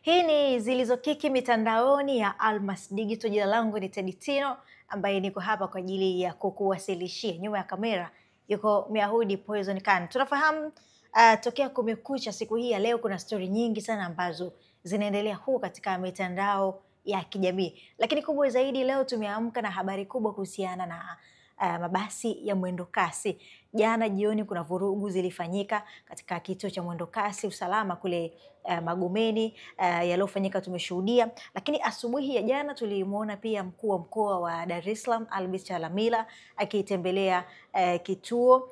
Hii ni Zilizokiki mitandaoni ya Almas Digital. Jina langu ni Teddy Tino ambaye niko hapa kwa ajili ya kukuwasilishia. Nyuma ya kamera yuko Myahudi Poison Khan. Tunafahamu tokea kumekucha siku hii ya leo kuna story nyingi sana ambazo zinaendelea huko katika mitandao ya kijamii. Lakini kubwa zaidi leo tumeamka na habari kubwa kuhusiana na mabasi ya mwendo kasi. Jana jioni kuna vurugu zilifanyika katika kituo cha mwendo kasi usalama kule Magomeni, yaliyofanyika tumeshuhudia, lakini asubuhi ya jana tulimuona pia mkuu wa mkoa wa Dar es Salaam Albert Chalamila akitembelea kituo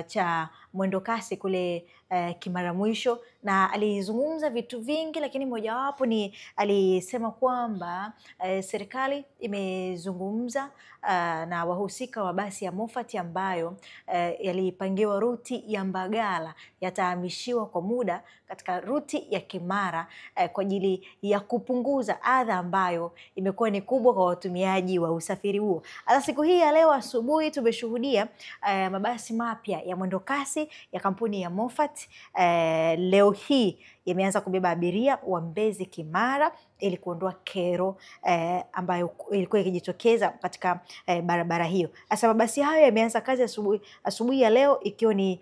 cha mwendo kasi kule Kimara Mwisho, na alizungumza vitu vingi, lakini mojawapo ni alisema kwamba serikali imezungumza na wahusika wa basi ya Moffat ambayo yalipangiwa ruti ya Mbagala yatahamishiwa kwa muda katika ruti ya Kimara kwa ajili ya kupunguza adha ambayo imekuwa ni kubwa kwa watumiaji wa usafiri huo. Hata siku hii ya leo asubuhi tumeshuhudia mabasi mapya ya mwendo kasi ya kampuni ya Moffat leo hii yameanza kubeba abiria wa Mbezi Kimara ili kuondoa kero ambayo ilikuwa ikijitokeza katika barabara hiyo. Sasa mabasi hayo yameanza kazi asubuhi ya leo, ikiwa ni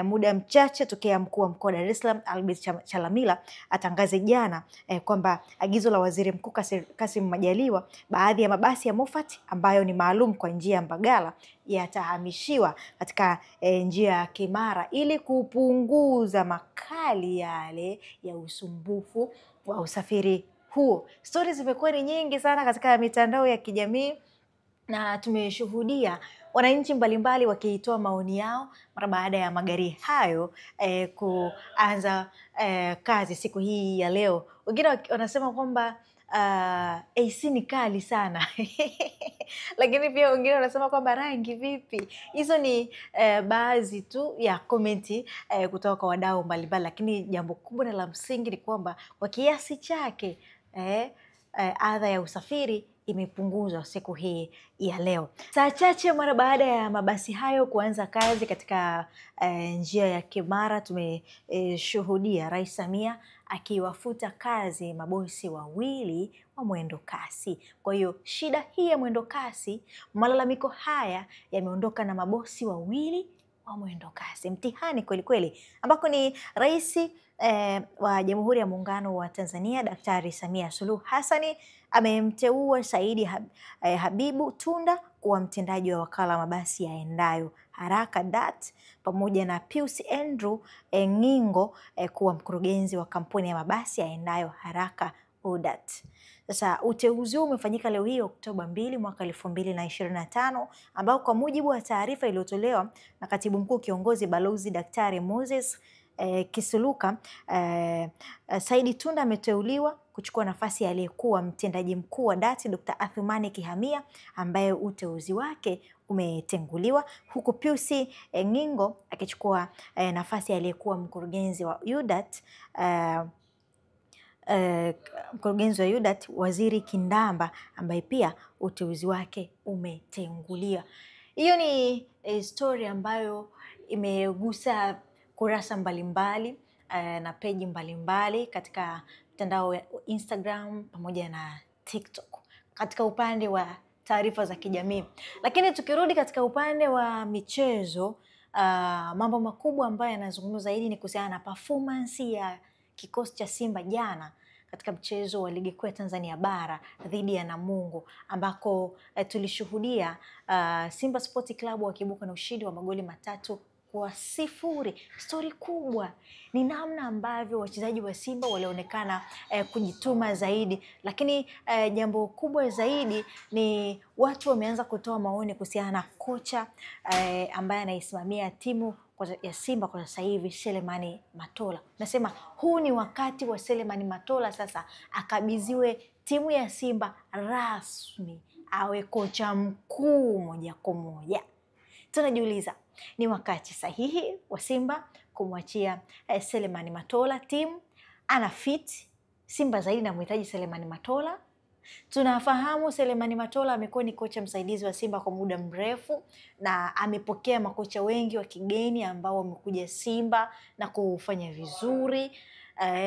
muda mchache tokea mkuu wa mkoa wa Dar es Salaam Albert Chalamila atangaze jana kwamba agizo la Waziri Mkuu Kassim Majaliwa, baadhi ya mabasi ya Moffat ambayo ni maalum kwa njia ya Mbagala yatahamishiwa katika njia ya Kimara ili kupunguza makali yale ya usumbufu wa usafiri huo. Stories zimekuwa ni nyingi sana katika mitandao ya kijamii na tumeshuhudia wananchi mbalimbali wakiitoa maoni yao mara baada ya magari hayo kuanza kazi siku hii ya leo. Wengine wanasema kwamba AC ni kali sana lakini pia wengine wanasema kwamba rangi vipi. Hizo ni baadhi tu ya komenti kutoka kwa wadau mbalimbali, lakini jambo kubwa na la msingi ni kwamba kwa kiasi chake adha ya usafiri imepunguzwa siku hii ya leo. Saa chache mara baada ya mabasi hayo kuanza kazi katika njia ya Kimara, tumeshuhudia Rais Samia akiwafuta kazi mabosi wawili wa mwendo kasi. Kwa hiyo shida hii ya mwendo kasi, malalamiko haya yameondoka na mabosi wawili wa mwendo kasi. Mtihani kweli kweli, ambako ni Rais wa Jamhuri ya Muungano wa Tanzania Daktari Samia Suluhu Hassani amemteua Saidi Habibu Tunda kuwa mtendaji wa wakala wa mabasi yaendayo haraka DART, pamoja na Pius Andrew Ngingo kuwa mkurugenzi wa kampuni ya mabasi yaendayo haraka UDART. Sasa uteuzi huu umefanyika leo hii Oktoba 2 mwaka 2025, ambao kwa mujibu wa taarifa iliyotolewa na Katibu Mkuu Kiongozi Balozi Daktari Moses Kisuluka, Saidi Tunda ameteuliwa kuchukua nafasi ya aliyekuwa mtendaji mkuu wa DART Dr. Athumani Kihamia ambaye uteuzi wake umetenguliwa, huku Pius Ngingo akichukua nafasi ya aliyekuwa mkurugenzi wa UDART mkurugenzi wa UDART Waziri Kindamba ambaye pia uteuzi wake umetenguliwa. Hiyo ni story ambayo imegusa kurasa mbalimbali na peji mbalimbali katika mtandao wa Instagram pamoja na TikTok katika upande wa taarifa za kijamii. Lakini tukirudi katika upande wa michezo, mambo makubwa ambayo yanazungumzwa zaidi ni kuhusiana na performance ya kikosi cha Simba jana katika mchezo wa ligi kuu ya Tanzania bara dhidi ya Namungo, ambako tulishuhudia Simba Sports Club wakiibuka na ushindi wa magoli 3-0. Stori kubwa ni namna ambavyo wachezaji wa Simba walionekana kujituma zaidi, lakini jambo kubwa zaidi ni watu wameanza kutoa maoni kuhusiana na kocha ambaye anaisimamia timu ya Simba kwa sasa hivi, Selemani Matola. Nasema huu ni wakati wa Selemani Matola sasa akabidhiwe timu ya Simba rasmi, awe kocha mkuu moja kwa moja. Tunajiuliza, ni wakati sahihi wa Simba kumwachia Selemani Matola timu? Ana fit Simba zaidi na mhitaji Selemani Matola? Tunafahamu Selemani Matola amekuwa ni kocha msaidizi wa Simba kwa muda mrefu na amepokea makocha wengi wa kigeni ambao wamekuja Simba na kufanya vizuri.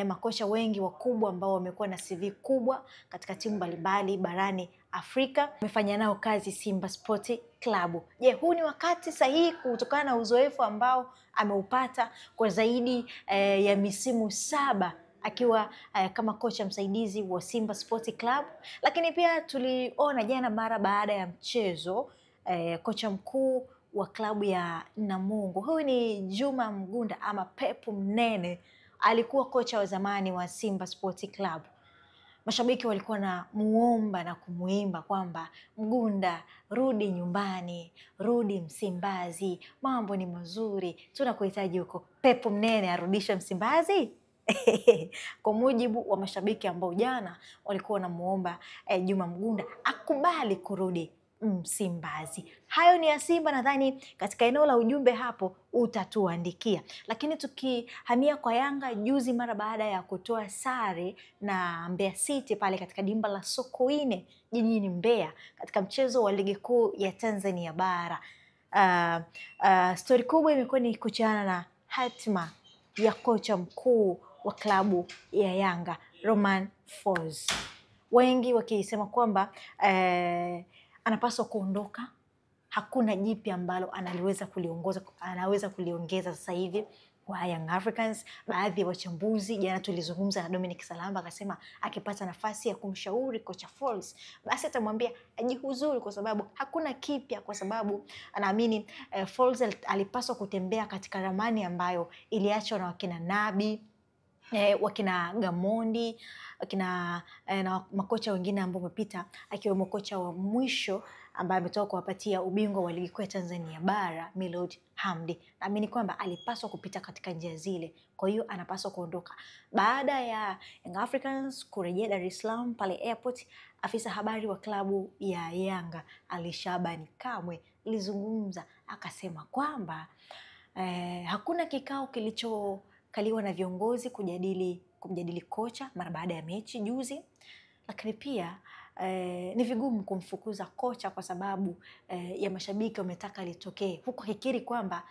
makocha wengi wakubwa ambao wamekuwa na CV kubwa katika timu mbalimbali barani Afrika. Amefanya nao kazi Simba Sport Club. Je, huu ni wakati sahihi kutokana na uzoefu ambao ameupata kwa zaidi ya misimu 7 akiwa kama kocha msaidizi wa Simba Sport Club. Lakini pia tuliona jana mara baada ya mchezo kocha mkuu wa klabu ya Namungo, huyu ni Juma Mgunda ama Pepu Mnene, alikuwa kocha wa zamani wa Simba Sport Club. Mashabiki walikuwa na muomba na kumuimba kwamba Mgunda, rudi nyumbani, rudi Msimbazi, mambo ni mazuri, tunakuhitaji huko. Pepu Mnene arudisha Msimbazi? Kwa mujibu wa mashabiki ambao jana walikuwa wanamuomba Juma Mgunda akubali kurudi Msimbazi. Hayo ni ya Simba, nadhani katika eneo la ujumbe hapo utatuandikia. Lakini tukihamia kwa Yanga, juzi mara baada ya kutoa sare na Mbeya City pale katika dimba la Sokoine jijini Mbeya katika mchezo wa ligi kuu ya Tanzania bara, stori kubwa imekuwa ni kuhusiana na hatima ya kocha mkuu wa klabu ya Yanga Romain Folz, wengi wakisema kwamba anapaswa kuondoka. Hakuna jipya ambalo anaweza kuliongeza sasa hivi kwa Young Africans. Baadhi ya wachambuzi, jana tulizungumza na Dominic Salamba, akasema akipata nafasi ya kumshauri kocha Folz basi atamwambia ajihuzuru, kwa sababu hakuna kipya, kwa sababu anaamini Folz alipaswa kutembea katika ramani ambayo iliachwa na wakina Nabi, wakina Gamondi, wakina na makocha wengine ambao wamepita, akiwemo kocha wa mwisho ambaye ametoka kuwapatia ubingwa wa ligi kuu ya Tanzania bara Miloud Hamdi. Naamini kwamba alipaswa kupita katika njia zile, kwa hiyo anapaswa kuondoka. Baada ya Young Africans kurejea Dar es Salaam pale airport, afisa habari wa klabu ya Yanga Ali Shabani Kamwe alizungumza, akasema kwamba hakuna kikao kilichokaliwa na viongozi kumjadili kocha mara baada ya mechi juzi, lakini pia ni vigumu kumfukuza kocha kwa sababu ya mashabiki wametaka litokee, huku akikiri kwamba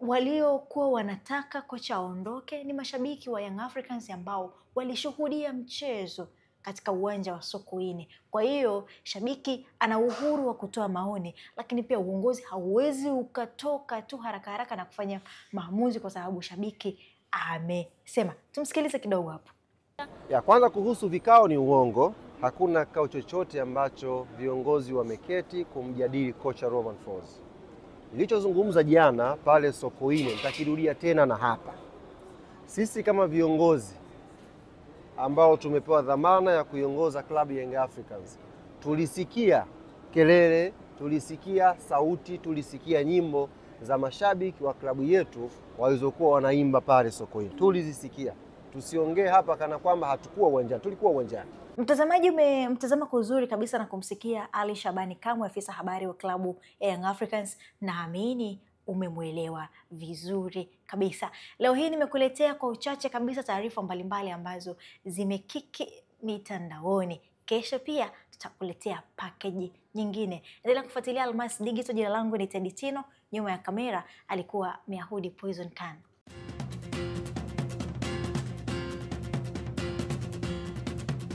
waliokuwa wanataka kocha aondoke ni mashabiki wa Young Africans ambao walishuhudia mchezo katika uwanja wa Sokoine. Kwa hiyo shabiki ana uhuru wa kutoa maoni, lakini pia uongozi hauwezi ukatoka tu haraka haraka na kufanya maamuzi kwa sababu shabiki amesema. Tumsikilize kidogo hapo. Ya kwanza, kuhusu vikao, ni uongo. Hakuna kikao chochote ambacho viongozi wameketi kumjadili kocha Romain Folz. Nilichozungumza jana pale Sokoine nitakirudia tena na hapa. Sisi kama viongozi ambao tumepewa dhamana ya kuiongoza klabu ya Young Africans, tulisikia kelele, tulisikia sauti, tulisikia nyimbo za mashabiki wa klabu yetu walizokuwa wanaimba pale Sokoine. Tulizisikia. Tusiongee hapa kana kwamba hatukuwa uwanjani, tulikuwa uwanjani. Mtazamaji umemtazama kwa uzuri kabisa na kumsikia Ali Shabani Kamwe, afisa habari wa klabu ya Young Africans. Naamini umemwelewa vizuri kabisa. Leo hii nimekuletea kwa uchache kabisa taarifa mbalimbali ambazo zimekiki mitandaoni. Kesho pia tutakuletea package nyingine. Endelea kufuatilia Almas Digital. Jina langu ni Teddy Tino, nyuma ya kamera alikuwa Myahudi Poison Khan.